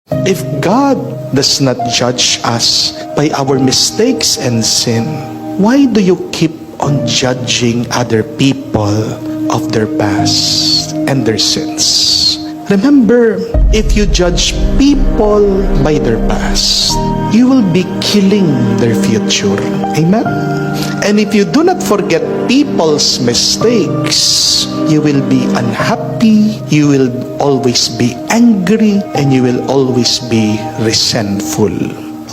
If God does not judge us by our mistakes and sin, why do you keep on judging other people of their past and their sins? Remember, if you judge people by their past, you will be killing their future. Amen? And if you do not forget people's mistakes, you will be unhappy, you will always be angry, and you will always be resentful.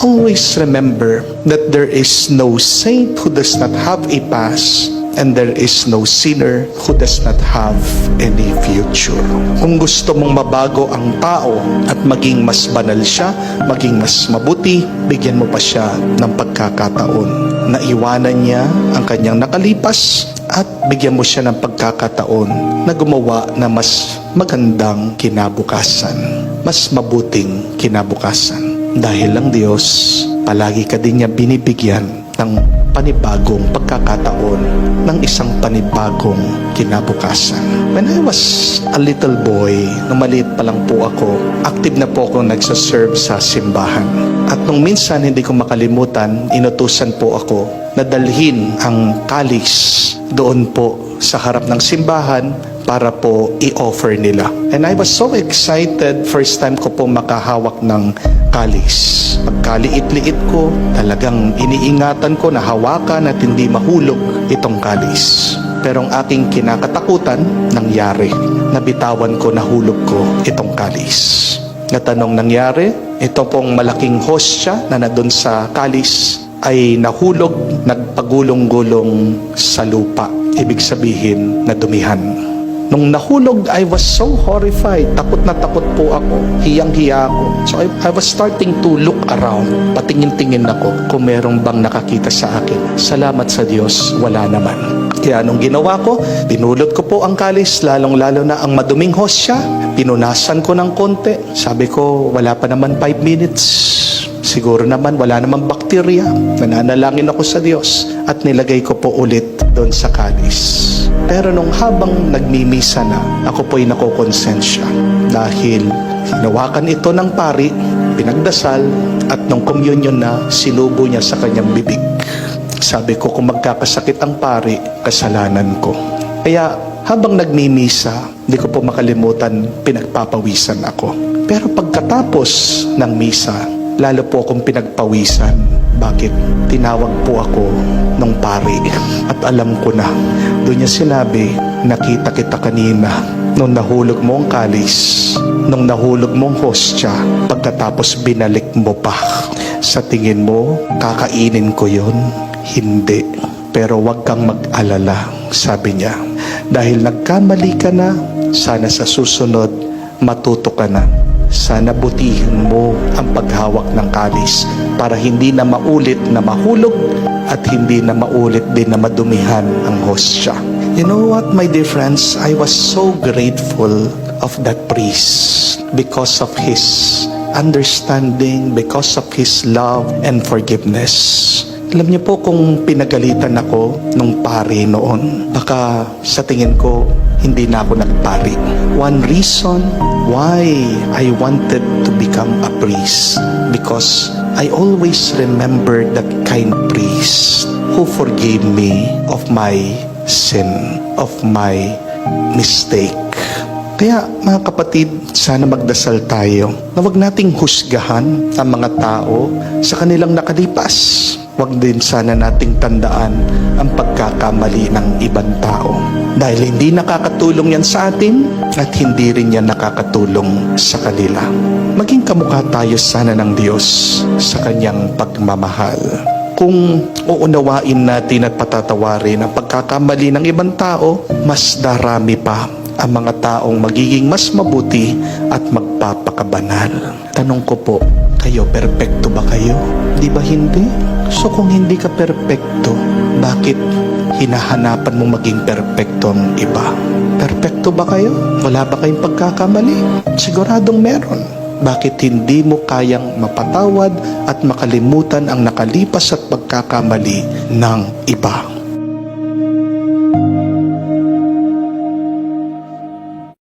Always remember that there is no saint who does not have a past, and there is no sinner who does not have any future. Kung gusto mong mabago ang tao at maging mas banal siya, maging mas mabuti, bigyan mo pa siya ng pagkakataon na iwanan niya ang kanyang nakalipas at bigyan mo siya ng pagkakataon na gumawa na mas magandang kinabukasan, mas mabuting kinabukasan. Dahil ang Diyos, palagi ka din niya binibigyan ng panibagong pagkakataon ng isang panibagong kinabukasan. When I was a little boy, nung maliit pa lang po ako, active na po ako nagsaserve sa simbahan. At nung minsan hindi ko makalimutan, inutusan po ako na dalhin ang kalis doon po sa harap ng simbahan para po i-offer nila. And I was so excited, first time ko po makahawak ng kalis. Pagkaliit-liit ko, talagang iniingatan ko na hawakan at hindi mahulog itong kalis. Pero ang aking kinakatakutan, nangyari. Nabitawan ko, nahulog ko itong kalis. Natanong nangyari, ito pong malaking hostya na nandun sa kalis ay nahulog, nagpagulong-gulong sa lupa. Ibig sabihin, nadumihan. Nung nahulog, I was so horrified. Takot na takot po ako. Hiyang-hiya ako. So I was starting to look around. Patingin-tingin ako kung merong bang nakakita sa akin. Salamat sa Diyos, wala naman. Kaya anong ginawa ko? Pinulot ko po ang kalis, lalong-lalo na ang maduming hostya. Pinunasan ko ng konti. Sabi ko, wala pa naman 5 minutes. Siguro naman wala namang bakterya. Nananalangin ako sa Diyos at nilagay ko po ulit doon sa kalis. Pero nung habang nagmimisa na, ako po'y nakokonsensya dahil hinawakan ito ng pari, pinagdasal, at nung communion na, sinubo niya sa kanyang bibig. Sabi ko, kung magkakasakit ang pari, kasalanan ko. Kaya habang nagmimisa, hindi ko po makalimutan, pinagpapawisan ako. Pero pagkatapos ng misa, lalo po akong pinagpawisan. Bakit? Tinawag po ako ng pari at alam ko na. Doon niya sinabi, nakita kita kanina nung nahulog mo ang kalis, nung nahulog mong hostya, pagkatapos binalik mo pa. Sa tingin mo, kakainin ko yon? Hindi. Pero wag kang mag-alala, sabi niya. Dahil nagkamali ka na, sana sa susunod, matuto ka na. Sana butihin mo ang paghawak ng kalis para hindi na maulit na mahulog at hindi na maulit din na madumihan ang hostya. You know what, my dear friends? I was so grateful of that priest because of his understanding, because of his love and forgiveness. Alam niyo po kung pinagalitan ako nung pari noon, baka sa tingin ko, hindi na ako nagpari. One reason why I wanted to become a priest, because I always remember that kind priest who forgave me of my sin, of my mistake. Kaya mga kapatid, sana magdasal tayo na wag nating husgahan ang mga tao sa kanilang nakalipas. Wag din sana nating tandaan ang pagkakamali ng ibang tao. Dahil hindi nakakatulong yan sa atin at hindi rin yan nakakatulong sa kanila. Maging kamukha tayo sana ng Diyos sa kanyang pagmamahal. Kung uunawain natin at patatawarin ang pagkakamali ng ibang tao, mas darami pa ang mga taong magiging mas mabuti at magpapakabanal. Tanong ko po, kayo, perpekto ba kayo? Di ba hindi? So kung hindi ka perpekto, bakit hinahanapan mong maging perpekto ang iba? Perpekto ba kayo? Wala ba kayong pagkakamali? Siguradong meron. Bakit hindi mo kayang mapatawad at makalimutan ang nakalipas at pagkakamali ng iba?